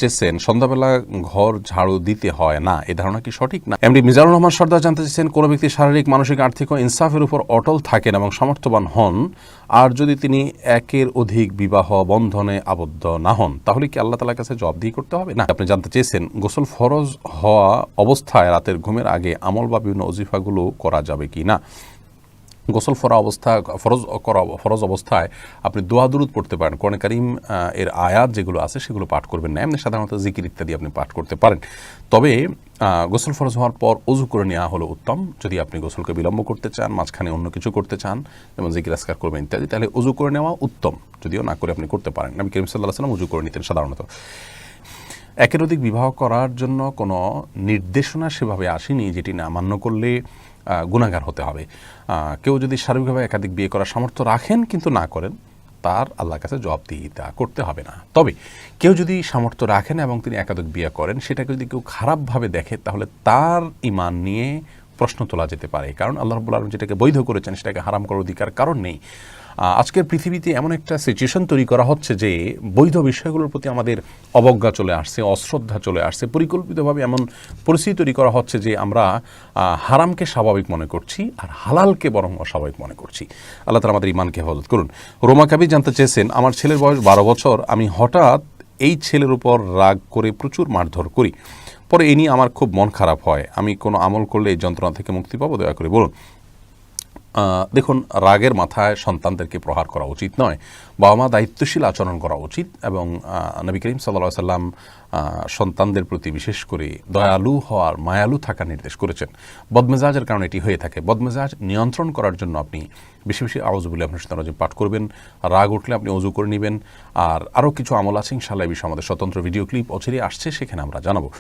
চেয়েছেন সন্ধ্যাবেলা ঘর ঝাড়ু দিতে হয় না, এ ধারণা কি সঠিক না? এমডি মিজানুর রহমান সর্দার জানতে চেয়েছেন, কোনো ব্যক্তি শারীরিক, মানসিক, আর্থিক ও ইনসাফের উপর অটল থাকেন এবং সামর্থ্যবান হন, আর যদি তিনি একের অধিক বিবাহ বন্ধনে আবদ্ধ না হন, তাহলে কি আল্লাহ তাআলার কাছে জবাবদিহি করতে হবে? না। আপনি জানতে চেয়েছেন গোসল ফরজ হওয়া অবস্থায় রাতের ঘুমের আগে আমল বা বিভিন্ন ওজিফাগুলো করা যাবে কি না। গোসল ফরজ অবস্থায় আপনি দোয়া দুরুদ পড়তে পারেন, কোরআন কারীম এর আয়াত যেগুলো আছে সেগুলো পাঠ করবেন না, এমনি সাধারণত জিকির ইত্যাদি আপনি পাঠ করতে পারেন। তবে গোসল ফরজ হওয়ার পর অজু করে নেওয়া হলো উত্তম। যদি আপনি গোসলকে বিলম্ব করতে চান, মাঝখানে অন্য কিছু করতে চান, যেমন জিকির আজকার করবেন ইত্যাদি, তাহলে অজু করে নেওয়া উত্তম। যদিও না করে আপনি করতে পারেন। নবী করিম সাল্লাল্লাহু আলাইহি ওয়াসাল্লাম অজু করে নিতেন সাধারণত। একের অধিক বিবাহ করার জন্য কোনো নির্দেশনা সেভাবে আসেনি যেটি না মান্য করলে গুনাহগার হতে হবে। কেউ যদি শারীরিকভাবে একাধিক বিয়ে করার সামর্থ্য রাখেন কিন্তু না করেন, তার আল্লাহর কাছে জবাবদিহিতা করতে হবে না। তবে কেউ যদি সামর্থ্য রাখেন এবং তিনি একাধিক বিয়ে করেন, সেটাকে যদি কেউ খারাপভাবে দেখে, তাহলে তার ঈমান নিয়ে প্রশ্ন তোলা যেতে পারে। কারণ আল্লাহ রাব্বুল আলামিন যেটাকে বৈধ করেছেন সেটাকে হারাম করার অধিকার কারণ নেই। আজকের পৃথিবীতে এমন একটা সিচুয়েশন তৈরি করা হচ্ছে যে বৈধ বিষয়গুলোর প্রতি আমাদের অবজ্ঞা চলে আসছে, অশ্রদ্ধা চলে আসছে, পরিকল্পিতভাবে এমন পরিস্থিতি তৈরি করা হচ্ছে যে আমরা হারামকে স্বাভাবিক মনে করছি আর হালালকে বরং অস্বাভাবিক মনে করছি। আল্লাহ তাআলা আমাদের ঈমানকে হেফাজত করুন। রোমা কাবির জানতে চেয়েছেন, আমার ছেলের বয়স 12 বছর, আমি হঠাৎ এই ছেলের উপর রাগ করে প্রচুর মারধর করি, পরে এ নিয়ে আমার খুব মন খারাপ হয়, আমি কোনো আমল করলে এই যন্ত্রণা থেকে মুক্তি পাবো? দয়া করে বলুন। দেখুন, রাগের মাথায় সন্তানদেরকে প্রহার করা উচিত নয়। বাবা মা দায়িত্বশীল আচরণ করা উচিত এবং নবী করিম সাল্লাল্লাহু আলাইহি ওয়াসাল্লাম সন্তানদের প্রতি বিশেষ করে দয়ালু হওয়ার, মায়ালু থাকার নির্দেশ করেছেন। বদমেজাজের কারণে এটি হয়ে থাকে। বদমেজাজ নিয়ন্ত্রণ করার জন্য আপনি বেশি বেশি আউযু বিল্লাহি মিনাশ শাইতানির রাজিম পাঠ করবেন। রাগ উঠলে আপনি ওযু করে নেবেন। আর আরও কিছু আমল আছে, ইনশাআল্লাহ এই বিষয়ে আমাদের স্বতন্ত্র ভিডিও ক্লিপ অচিরেই আসছে, সেখানে আমরা জানাবো।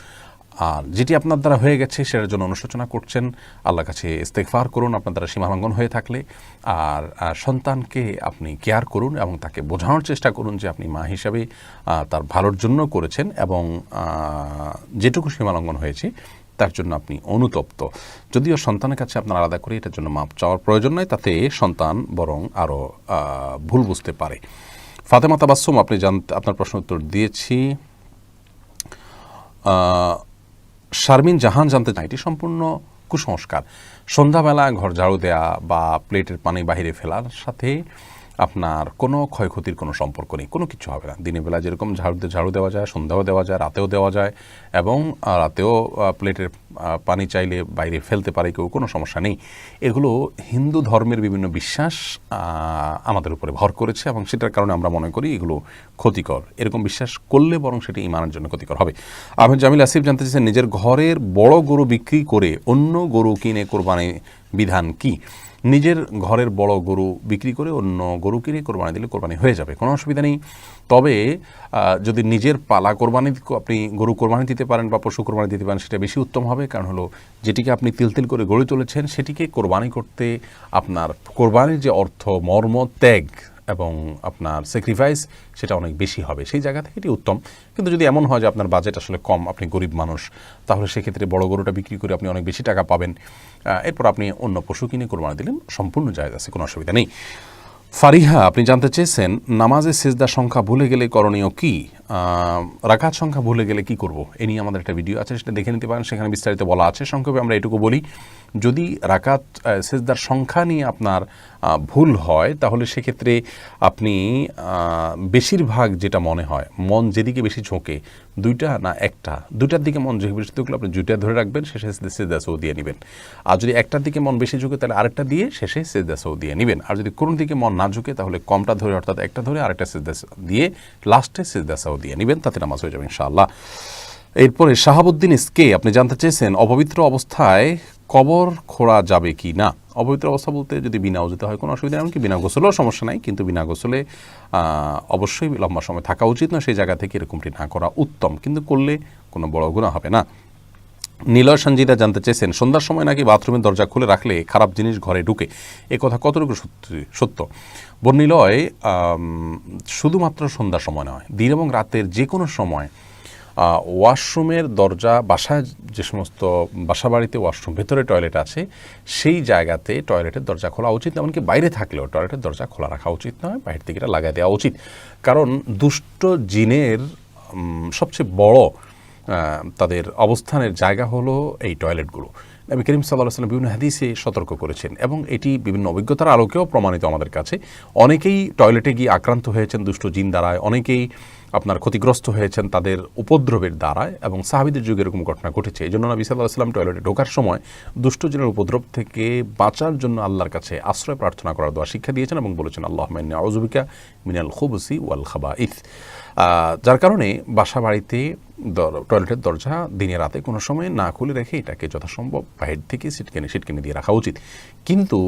আর যেটি আপনার দ্বারা হয়ে গেছে সেটার জন্য অনুশোচনা করছেন, আল্লাহর কাছে ইস্তেগফার করুন আপনার দ্বারা সীমালঙ্ঘন হয়ে থাকলে। আর সন্তানকে আপনি কেয়ার করুন এবং তাকে বোঝানোর চেষ্টা করুন যে আপনি মা হিসাবে তার ভালোর জন্য করেছেন এবং যেটুকু সীমালঙ্ঘন হয়েছে তার জন্য আপনি অনুতপ্ত। যদিও সন্তানের কাছে আপনার আলাদা করে এটার জন্য মাপ চাওয়ার প্রয়োজন নয়, তাতে সন্তান বরং আরও ভুল বুঝতে পারে। ফাতেমা তাবাসসুম, আপনি আপনার প্রশ্ন উত্তর দিয়েছি। শারমিন জাহান জানতে চাই, এটি সম্পূর্ণ কুসংস্কার। সন্ধ্যাবেলা ঘর ঝাড়ু দেওয়া বা প্লেটের পানি বাহিরে ফেলার সাথে আপনার কোনো ক্ষয়ক্ষতির কোনো সম্পর্ক নেই, কোনো কিছু হবে না। দিনের বেলা যেরকম ঝাড়ু দেওয়া যায়, সন্ধ্যাও দেওয়া যায়, রাতেও দেওয়া যায় এবং রাতেও প্লেটের পানি চাইলে বাইরে ফেলতে পারে কেউ, কোনো সমস্যা নেই। এগুলো হিন্দু ধর্মের বিভিন্ন বিশ্বাস আমাদের উপরে ভর করেছে এবং সেটার কারণে আমরা মনে করি এগুলো ক্ষতিকর। এরকম বিশ্বাস করলে বরং সেটি ঈমানের জন্য ক্ষতিকর হবে। আহমেদ জামিল আসিফ জানতে চাইছেন, নিজের ঘরের বড় গরু বিক্রি করে অন্য গরু কিনে কোরবানি বিধান কি? নিজের ঘরের বড় গরু বিক্রি করে অন্য গরু কিনে কোরবানি দিলে কোরবানি হয়ে যাবে, কোনো অসুবিধা নেই। তবে যদি নিজের পালা কোরবানি আপনি গরু কোরবানি দিতে পারেন বা পশু কোরবানি দিতে পারেন, সেটা বেশি উত্তম হবে। কারণ হলো যেটিকে আপনি তিল তিল করে গড়ে তুলেছেন সেটিকে কোরবানি করতে আপনার কোরবানির যে অর্থ, মর্ম, ত্যাগ এবং আপনার স্যাক্রিফাইস সেটা অনেক বেশি হবে, সেই জায়গা থেকে এটি উত্তম। কিন্তু যদি এমন হয় যে আপনার বাজেট আসলে কম, আপনি গরিব মানুষ, তাহলে সেক্ষেত্রে বড় গরুটা বিক্রি করে আপনি অনেক বেশি টাকা পাবেন, এরপর আপনি অন্য পশু কিনে কোরবানি দিলেন, সম্পূর্ণ জায়েজ আছে, কোনো অসুবিধা নেই। ফারিহা, আপনি জানতে চেয়েছেন, নামাজে সিজদার সংখ্যা ভুলে গেলে করণীয় কি? রাকাত সংখ্যা ভুলে গেলে কি করব, এ নিয়ে আমাদের একটা ভিডিও আছে, সেটা দেখে নিতে পারেন, সেখানে বিস্তারিত বলা আছে। সংক্ষেপে আমরা এটুকু বলি, যদি রাকাত সিজদার সংখ্যা নিয়ে আপনার ভুল হয়, তাহলে সেক্ষেত্রে আপনি বেশিরভাগ যেটা মনে হয়, মন যেদিকে বেশি ঝোঁকে, দুইটা না একটা, দুইটার দিকে মন ঝোঁকে বেশি থাকলে আপনি দুইটা ধরে রাখবেন, শেষে সিজদা সৌ দিয়ে নেবেন। আর যদি একটার দিকে মন বেশি ঝোঁকে, তাহলে আরেকটা দিয়ে শেষে সিজদা সৌ দিয়ে নেবেন। আর যদি কোনো দিকে মন না ঝোঁকে, তাহলে কমটা ধরে, অর্থাৎ একটা ধরে আরেকটা সিজদা দিয়ে লাস্টে সিজদা সৌ দিয়ে নেবেন, তাতে নামাজ হয়ে যাবে ইনশাআল্লাহ। এরপরে শাহাবুদ্দিন এসকে, আপনি জানতে চেয়েছেন, অপবিত্র অবস্থায় কবর খোঁড়া যাবে কি না? অপবিত্র অবস্থা বলতে যদি বিনা ওযুতে হয় কোনো অসুবিধা নেই, এমনকি বিনা গোসলেও সমস্যা নাই, কিন্তু বিনা গোসলে অবশ্যই লম্বা সময় থাকা উচিত না, সেই জায়গা থেকে এরকমটি না করা উত্তম, কিন্তু করলে কোনো বড় গুনাহ হবে না। নীলয় সঞ্জিতা জানতে চেয়েছেন, সন্ধ্যার সময় নাকি বাথরুমের দরজা খুলে রাখলে খারাপ জিনিস ঘরে ঢুকে, এ কথা কতটুকু সত্য? বোন নীলয়, শুধুমাত্র সন্ধ্যার সময় নয়, দিন এবং রাতের যে কোনো সময় ওয়াশরুমের দরজা, বাসায় যে সমস্ত বাসা বাড়িতে ওয়াশরুম, ভেতরে টয়লেট আছে, সেই জায়গাতে টয়লেটের দরজা খোলা উচিত, এমনকি বাইরে থাকলেও টয়লেটের দরজা খোলা রাখা উচিত নয়, বাইরে থেকে এটা লাগাই দেওয়া উচিত। কারণ দুষ্ট জিনের সবচেয়ে বড় তাদের অবস্থানের জায়গা হলো এই টয়লেটগুলো। নবী করিম সাল্লাল্লাহু আলাইহি ওয়াসাল্লাম বিভিন্ন হাদিসে সতর্ক করেছেন এবং এটি বিভিন্ন অভিজ্ঞতার আলোকেও প্রমাণিত আমাদের কাছে। অনেকেই টয়লেটে গিয়ে আক্রান্ত হয়েছেন দুষ্ট জিন দ্বারায়, অনেকেই আপনার ক্ষতিগ্রস্ত হয়েছেন তাদের উপদ্রবের দ্বারায়, এবং সাহাবীদের যুগে এরকম ঘটনা ঘটেছে। এই জন্য নবী সাল্লাল্লাহু আলাইহি ওয়াসাল্লাম টয়লেটে ঢোকার সময় দুষ্ট জিনের উপদ্রব থেকে বাঁচার জন্য আল্লাহর কাছে আশ্রয় প্রার্থনা করার দোয়া শিক্ষা দিয়েছেন এবং বলেছেন আল্লাহুম্মা ইন্নী আউযু বিকা মিনাল খুবুসি ওয়াল খাবাইথ। যার কারণে বাসা বাড়িতে টয়লেটের দরজা দিনে রাতে কোনো সময় না খুলে রেখে এটাকে যথাসম্ভব বাহির থেকে সিটকেনি দিয়ে রাখা উচিত, কিন্তু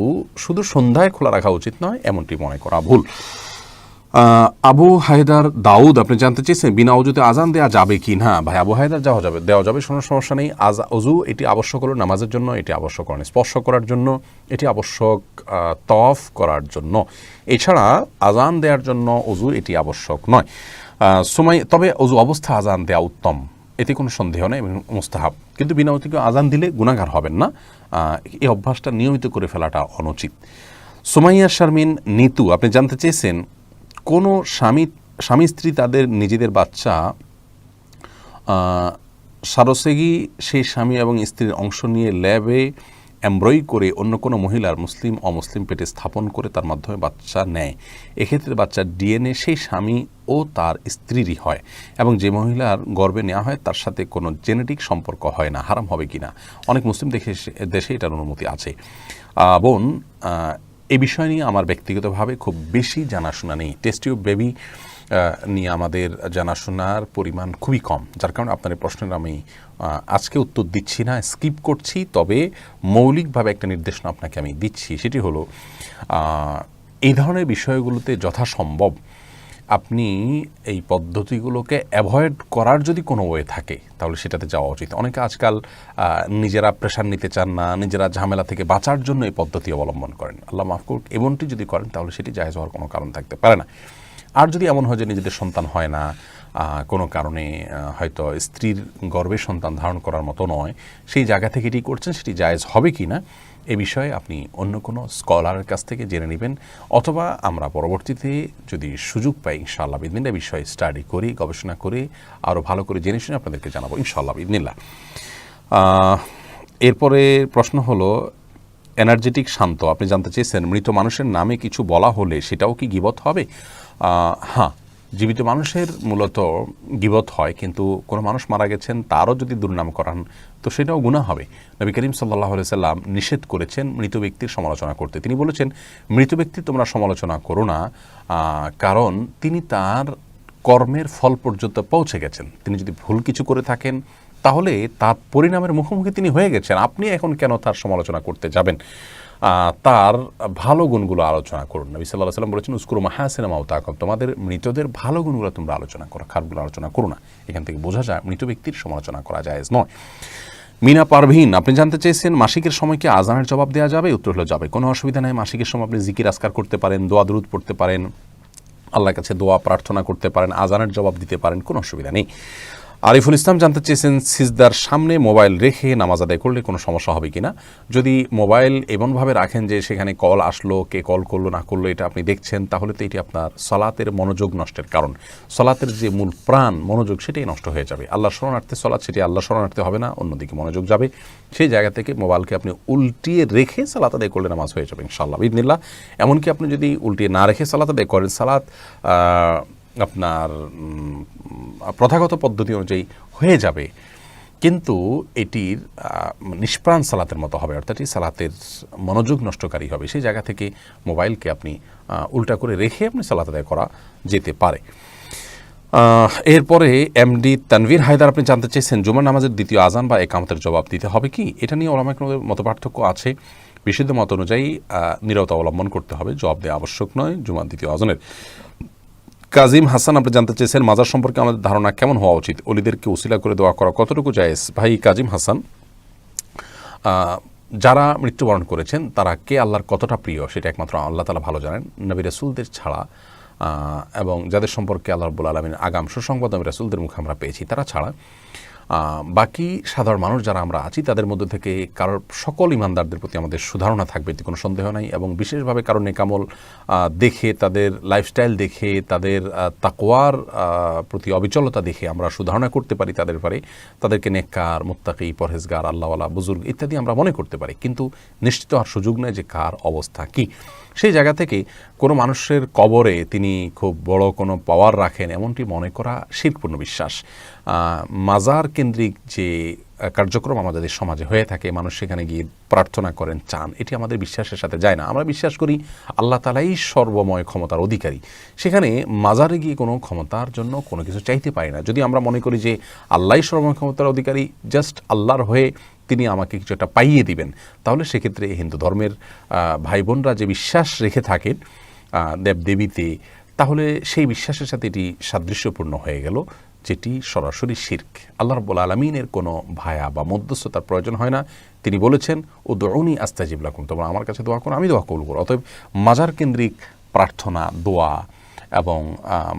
শুধু সন্ধ্যায় খোলা রাখা উচিত নয়, এমনটি মনে করা ভুল। আবু হায়দার দাউদ আপনি জানতে চেয়েছেন বিনা অজুতে আজান দেওয়া যাবে কি না? ভাই আবু হায়দার দেওয়া যাবে, কোনো সমস্যা নেই। অজু এটি আবশ্যক হলো নামাজের জন্য, এটি আবশ্যক করেন স্পর্শ করার জন্য, এটি আবশ্যক তওয়াফ করার জন্য। এছাড়া আজান দেওয়ার জন্য অজু এটি আবশ্যক নয়। তবে অজু অবস্থা আজান দেওয়া উত্তম, এতে কোনো সন্দেহ নেই এবং মুস্তাহাব, কিন্তু বিনা অজুতে আজান দিলে গুনাহগার হবেন না। এই অভ্যাসটা নিয়মিত করে ফেলাটা অনুচিত। সুমাইয়া শারমিন নিতু আপনি জানতে চেয়েছেন কোনো স্বামী স্ত্রী তাদের নিজেদের বাচ্চা সারসেগি সেই স্বামী এবং স্ত্রীর অংশ নিয়ে ল্যাবে এমব্রয়ডারি করে অন্য কোনো মহিলার মুসলিম অমুসলিম পেটে স্থাপন করে তার মাধ্যমে বাচ্চা নেয়, এক্ষেত্রে বাচ্চার ডিএনএ সেই স্বামী ও তার স্ত্রীরই হয় এবং যে মহিলার গর্ভে নেওয়া হয় তার সাথে কোনো জেনেটিক সম্পর্ক হয় না, হারাম হবে কি না? অনেক মুসলিম দেশে এটার অনুমতি আছে। বোন, এই বিষয় নিয়ে আমার ব্যক্তিগতভাবে খুব বেশি জানাশোনা নেই। টেস্ট টিউব বেবি নিয়ে আমাদের জানাশোনার পরিমাণ খুবই কম, যার কারণে আপনার এই প্রশ্নের আমি আজকে উত্তর দিচ্ছি না, স্কিপ করছি। তবে মৌলিকভাবে একটা নির্দেশনা আপনাকে আমি দিচ্ছি, সেটি হলো এই ধরনের বিষয়গুলোতে যথাসম্ভব আপনি এই পদ্ধতিগুলোকে অ্যাভয়েড করার যদি কোনো ওয়ে থাকে তাহলে সেটাতে যাওয়া উচিত। অনেকে আজকাল নিজেরা প্রেশার নিতে চান না, নিজেরা ঝামেলা থেকে বাঁচার জন্য এই পদ্ধতি অবলম্বন করেন। আল্লাহ মাফ করুক, এমনটি যদি করেন তাহলে সেটি জায়েজ হওয়ার কোনো কারণ থাকতে পারে না। আর যদি এমন হয় যে নিজেদের সন্তান হয় না, কোনো কারণে হয়তো স্ত্রীর গর্ভে সন্তান ধারণ করার মতো নয়, সেই জায়গা থেকে এটি করছেন, সেটি জায়েজ হবে কি না এ বিষয়ে আপনি অন্য কোনো স্কলারের কাছ থেকে জেনে নেবেন, অথবা আমরা পরবর্তীতে যদি সুযোগ পাই ইনশাআল্লাহ বিদিনিল্লাহ বিষয়ে স্টাডি করি, গবেষণা করে আরও ভালো করে জেনে শুনে আপনাদেরকে জানাবো ইনশাআল্লাহ বিদিনিল্লাহ। এরপরে প্রশ্ন হলো এনার্জেটিক শান্ত আপনি জানতে চেয়েছেন মৃত মানুষের নামে কিছু বলা হলে সেটাও কি গীবত হবে? হ্যাঁ, জীবিত মানুষের মূলত গীবত হয়, কিন্তু কোনো মানুষ মারা গেছেন তারও যদি দুর্নাম করান তো সেটাও গুনাহ হবে। নবী করিম সাল্লাল্লাহু আলাইহি সাল্লাম নিষেধ করেছেন মৃত ব্যক্তির সমালোচনা করতে। তিনি বলেছেন মৃত ব্যক্তির তোমরা সমালোচনা করো না, কারণ তিনি তার কর্মের ফল পর্যন্ত পৌঁছে গেছেন। তিনি যদি ভুল কিছু করে থাকেন তাহলে তার পরিণামের মুখোমুখি তিনি হয়ে গেছেন, আপনি এখন কেন তার সমালোচনা করতে যাবেন? তার ভালো গুণগুলো আলোচনা করুন। নবী সাল্লাল্লাহু আলাইহি ওয়াসাল্লাম বলেছেন উযকুরু মাহাসিনা মাওতাকুম, তোমাদের মৃতদের ভালো গুণগুলো তোমরা আলোচনা করো, খারাপগুলো আলোচনা করো না। এখান থেকে বোঝা যায় মৃত ব্যক্তির সমালোচনা করা জায়েজ নয়। মিনা পারভিন আপনি জানতে চেয়েছেন মাসিকের সময় কি আজানের জবাব দেওয়া যাবে? উত্তর হলো যাবে, কোনো অসুবিধা নেই। মাসিকের সময় আপনি জিকির আজকার করতে পারেন, দোয়া দুরূদ পড়তে পারেন, আল্লাহর কাছে দোয়া প্রার্থনা করতে পারেন, আজানের জবাব দিতে পারেন, কোনো অসুবিধা নেই। আরিফুল ইসলাম জানতে চেয়েছেন সিজদার সামনে মোবাইল রেখে নামাজ আদায় করলে কোনো সমস্যা হবে কিনা? যদি মোবাইল এমনভাবে রাখেন যে সেখানে কল আসলো, কে কল করলো না করলো এটা আপনি দেখছেন, তাহলে তো এটি আপনার সলাতের মনোযোগ নষ্টের কারণ। সলাতের যে মূল প্রাণ মনোযোগ সেটাই নষ্ট হয়ে যাবে। আল্লাহ শরণার্থে সলাৎ, সেটি আল্লাহ শরণার্থে হবে না, অন্যদিকে মনোযোগ যাবে। সেই জায়গা থেকে মোবাইলকে আপনি উল্টিয়ে রেখে সালাত আদায় করলে নামাজ হয়ে যাবে ইনশাআল্লাহ বিদিনিল্লাহ। এমনকি আপনি যদি উল্টিয়ে না রেখে সালাত আদায় করেন, সালাত আপনার প্রথাগত পদ্ধতি অনুযায়ী হয়ে যাবে, কিন্তু এটির নিষ্প্রাণ সালাতের মতো হবে, অর্থাৎ এই সালাতের মনোযোগ নষ্টকারী হবে। সেই জায়গা থেকে মোবাইলকে আপনি উল্টা করে রেখে আপনি সালাত আদায় করা যেতে পারে। এরপরে এমডি তানভীর হায়দার আপনি জানতে চেয়েছেন জুমার নামাজের দ্বিতীয় আজান বা একামতের জবাব দিতে হবে কি? এটা নিয়ে ওলামায়ে কেরামের মতপার্থক্য আছে। বিশুদ্ধ মত অনুযায়ী নীরবতা অবলম্বন করতে হবে, জবাব দেওয়া আবশ্যক নয় জুমার দ্বিতীয় আজানের। কাজিম হাসান আপনি জানতে চেয়েছেন মাজার সম্পর্কে আমাদের ধারণা কেমন হওয়া উচিত? অলিদেরকে উসিলা করে দোয়া করা কতটুকু জায়েজ? ভাই কাজিম হাসান, যারা মৃত্যুবরণ করেছেন তারা কে আল্লাহর কতটা প্রিয় সেটা একমাত্র আল্লাহ তাআলা ভালো জানেন। নবী রাসূলদের ছাড়া এবং যাদের সম্পর্কে আল্লাহ রাব্বুল আলামিন আগাম সুসংবাদ নবী রাসূলদের মুখে আমরা পেয়েছি তারা ছাড়া বাকি সাধারণ মানুষ যারা আমরা আছি তাদের মধ্যে থেকে কারোর সকল ইমানদারদের প্রতি আমাদের সুধারণা থাকবে, এতে কোনো সন্দেহ নাই। এবং বিশেষভাবে কারণ নেকামল দেখে, তাদের লাইফস্টাইল দেখে, তাদের তাকওয়ার প্রতি অবিচলতা দেখে আমরা সুধারণা করতে পারি তাদের ব্যাপারে, তাদেরকে নেককার, মুত্তাকি, পরহেজগার, আল্লাহওয়ালা, বুজুর্গ ইত্যাদি আমরা মনে করতে পারি, কিন্তু নিশ্চিত হওয়ার সুযোগ নেই যে কার অবস্থা কী। সেই জায়গা থেকে কোনো মানুষের কবরে তিনি খুব বড় কোনো পাওয়ার রাখেন এমনটি মনে করা শিরকপূর্ণ বিশ্বাস। মাজার কেন্দ্রিক যে কার্যক্রম আমাদের সমাজে হয়ে থাকে, মানুষ সেখানে গিয়ে প্রার্থনা করেন, চান, এটি আমাদের বিশ্বাসের সাথে যায় না। আমরা বিশ্বাস করি আল্লাহ তাআলাই সর্বময় ক্ষমতার অধিকারী, সেখানে মাজারে গিয়ে কোনো ক্ষমতার জন্য কোনো কিছু চাইতে পারি না। যদি আমরা মনে করি যে আল্লাহই সর্বময় ক্ষমতার অধিকারী, জাস্ট আল্লাহর হয়ে তিনি আমাকে কিছু একটা পাইয়ে দিবেন, তাহলে সেক্ষেত্রে হিন্দু ধর্মের ভাই বোনরা যে বিশ্বাস রেখে থাকেন দেবদেবীতে, তাহলে সেই বিশ্বাসের সাথে এটি সাদৃশ্যপূর্ণ হয়ে গেল, যেটি সরাসরি শিরক। আল্লাহ রাব্বুল আলামিনের কোনো ভায়া বা মধ্যস্থতার প্রয়োজন হয় না। তিনি বলেছেন উদউনি আস্তাজিব লাকুম, তোমরা আমার কাছে দোয়া করো, আমি দোয়া কবুল করব। অতএব মাজার কেন্দ্রিক প্রার্থনা, দোয়া এবং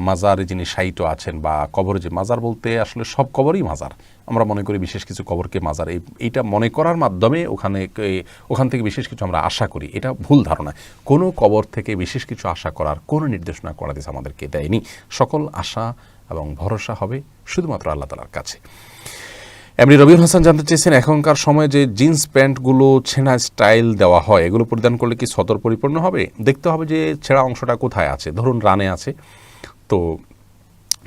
মাজারে যিনি শায়িত আছেন বা কবরে, যে মাজার বলতে আসলে সব কবরই মাজার, আমরা মনে করি বিশেষ কিছু কবরকে মাজার, এইটা মনে করার মাধ্যমে ওখান থেকে বিশেষ কিছু আমরা আশা করি, এটা ভুল ধারণা। কোনো কবর থেকে বিশেষ কিছু আশা করার কোনো নির্দেশনা করা দিয়েছে আমাদেরকে দেয়নি। সকল আশা এবং ভরসা হবে শুধুমাত্র আল্লাহ তাআলার কাছে। এমনি রবিউল হাসান জানতে চেয়েছেন, এখনকার সময়ে যে জিন্স প্যান্টগুলো ছেঁড়া স্টাইল দেওয়া হয়, এগুলো পরিধান করলে কি সতর পরিপূর্ণ হবে? দেখতে হবে যে ছেঁড়া অংশটা কোথায় আছে। ধরুন রানে আছে, তো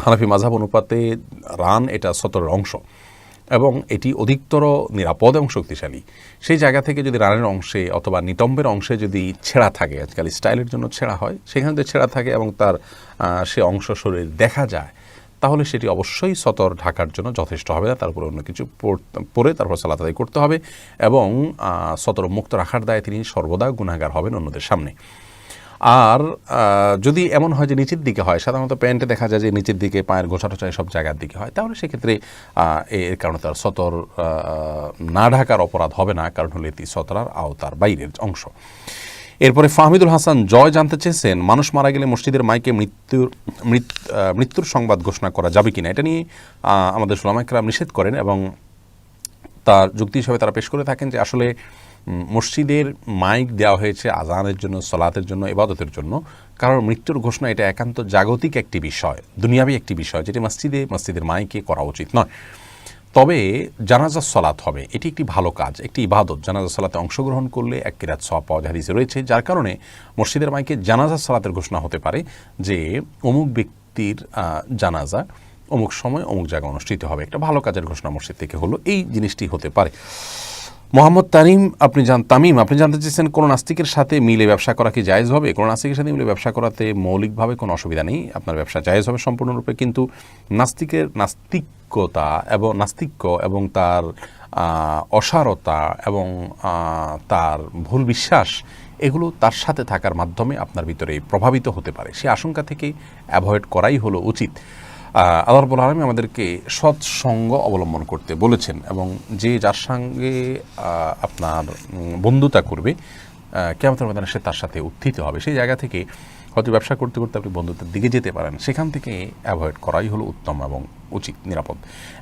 হানাফি মাযহাব অনুপাতে রান এটা সতরের অংশ এবং এটি অধিকতর নিরাপদ এবং শক্তিশালী। সেই জায়গা থেকে যদি রানের অংশে অথবা নিতম্বের অংশে যদি ছেঁড়া থাকে, আজকাল স্টাইলের জন্য ছেঁড়া হয়, সেখানে যদি ছেঁড়া থাকে এবং তার সে অংশ শরীর দেখা যায়, তাহলে সেটি অবশ্যই সতর ঢাকার জন্য যথেষ্ট হবে না। তার উপরে অন্য কিছু পরে তারপর সালাত আদায় করতে হবে এবং সতর মুক্ত রাখার দায়ে তিনি সর্বদা গুনাহগার হবেন অন্যদের সামনে। আর যদি এমন হয় যে নিচের দিকে হয়, সাধারণত প্যান্টে দেখা যায় যে নিচের দিকে পায়ের গোছা টোছা সব জায়গার দিকে হয়, তাহলে সেক্ষেত্রে এর কারণে তার সতর না ঢাকার অপরাধ হবে না, কারণ হলে এটি সতরার আওতার বাইরের অংশ। এরপরে ফাহমিদুল হাসান জয় জানতে চেয়েছেন, মানুষ মারা গেলে মসজিদের মাইকে মৃত্যুর সংবাদ ঘোষণা করা যাবে কিনা। এটা নিয়ে আমাদের উলামায়ে কেরাম নিষেধ করেন এবং তার যুক্তি হিসেবে তারা পেশ করে থাকেন যে আসলে মসজিদের মাইক দেওয়া হয়েছে আজানের জন্য, সলাতের জন্য, ইবাদতের জন্য। কারণ মৃত্যুর ঘোষণা এটা একান্ত জাগতিক একটি বিষয়, দুনিয়াবি একটি বিষয়, যেটি মসজিদের মাইকে করা উচিত নয়। তবে জানাজার সলাত হবে, এটি একটি ভালো কাজ, একটি ইবাদত। জানাজার সলাতে অংশগ্রহণ করলে এক কিরাত সওয়াব পাওয়া যায়, হাদিসে রয়েছে। যার কারণে মসজিদের মাইকে জানাজার সলাতের ঘোষণা হতে পারে যে অমুক ব্যক্তির জানাজা অমুক সময় অমুক জায়গায় অনুষ্ঠিত হবে, একটা ভালো কাজের ঘোষণা মসজিদ থেকে হলো, এই জিনিসটি হতে পারে। মোহাম্মদ তামিম আপনি জানতে চেয়েছেন, কোনো নাস্তিকের সাথে মিলে ব্যবসা করা কি জায়েজ হবে? কোনো নাস্তিকের সাথে মিলে ব্যবসা করাতে মৌলিকভাবে কোনো অসুবিধা নেই, আপনার ব্যবসা জায়েজ হবে সম্পূর্ণরূপে। কিন্তু নাস্তিক্য এবং তার অসারতা এবং তার ভুল বিশ্বাস, এগুলো তার সাথে থাকার মাধ্যমে আপনার ভিতরে প্রভাবিত হতে পারে। সে আশঙ্কা থেকে অ্যাভয়েড করাই হলো উচিত। আল্লাহ রাব্বুল আলামিন আমাদেরকে সৎসঙ্গ অবলম্বন করতে বলেছেন এবং যার সঙ্গে আপনার বন্ধুতা করবে কিয়ামতের ময়দানে সে তার সাথে উত্থিত হবে। সেই জায়গা থেকে হয়তো ব্যবসা করতে করতে আপনি বন্ধুত্বের দিকে যেতে পারেন, সেখান থেকে অ্যাভয়েড করাই হলো উত্তম এবং উচিত, নিরাপদ।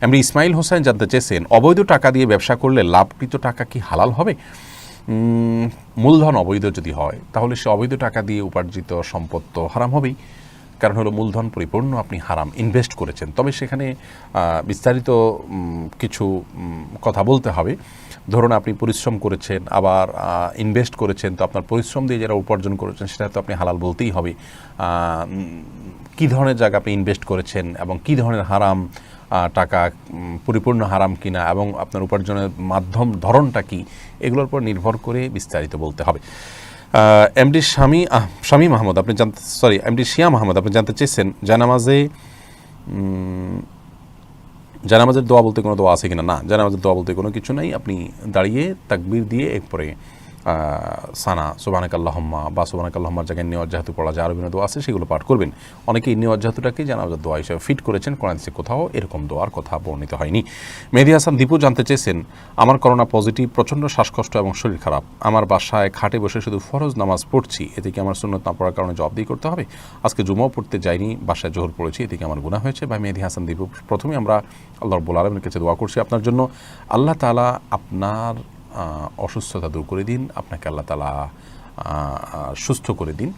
এমনি ইসমাইল হোসেন জানতে চেয়েছেন, অবৈধ টাকা দিয়ে ব্যবসা করলে লাভকৃত টাকা কি হালাল হবে? মূলধন অবৈধ যদি হয়, তাহলে সে অবৈধ টাকা দিয়ে উপার্জিত সম্পদ তো হারাম হবেই, কারণ হলো মূলধন পরিপূর্ণ আপনি হারাম ইনভেস্ট করেছেন। তবে সেখানে বিস্তারিত কিছু কথা বলতে হবে। ধরুন আপনি পরিশ্রম করেছেন, আবার ইনভেস্ট করেছেন, তো আপনার পরিশ্রম দিয়ে যারা উপার্জন করেছেন সেটা তো আপনি হালাল বলতেই হবে। কী ধরনের জায়গা আপনি ইনভেস্ট করেছেন এবং কী ধরনের হারাম টাকা, পরিপূর্ণ হারাম কিনা এবং আপনার উপার্জনের মাধ্যম ধরনটা কি, এগুলোর উপর নির্ভর করে বিস্তারিত বলতে হবে। এমডি শামী মাহমুদ এমডি শিয়া মাহমুদ আপনি জানতে চেয়েছেন, জানামাজের দোয়া বলতে কোনো দোয়া আছে কিনা? না, জানামাজের দোয়া বলতে কোনো কিছু নাই। আপনি দাঁড়িয়ে তাকবীর দিয়ে এরপরে সানা সুবহানাকাল্লাহুম্মা বা সুবহানাকাল্লাহুম্মার জায়গায় ইন্নী ওয়াজ্জাহতু পড়া যায়, আরবি দোয়া আছে, সেগুলো পাঠ করবেন। অনেকে ইন্নী ওয়াজ্জাহতুটাকে জানাজার দোয়া হিসেবে ফিট করেছেন, কোরআন থেকে কোথাও এরকম দোয়ার কথা বর্ণিত হয়নি। মেহেদী হাসান দীপু জানতে চেয়েছেন, আমার করোনা পজিটিভ, প্রচণ্ড শ্বাসকষ্ট এবং শরীর খারাপ, আমার বাসায় খাটে বসে শুধু ফরজ নামাজ পড়ছি, এতে কি আমার সুন্নত না পড়ার কারণে জবাবদিহি করতে হবে? আজকে জুমাও পড়তে যাইনি, বাসায় জোহর পড়েছি, এতে কি আমার গুনাহ হয়েছে? ভাই মেহেদী হাসান দীপু, প্রথমে আমরা আল্লাহ রাব্বুল আলামিনের কাছে দোয়া করছি আপনার জন্য, আল্লাহ তাআলা আপনার অসুস্থতা দূর করে দিন, আপনাকে আল্লাহ তাআলা সুস্থ করে দিন।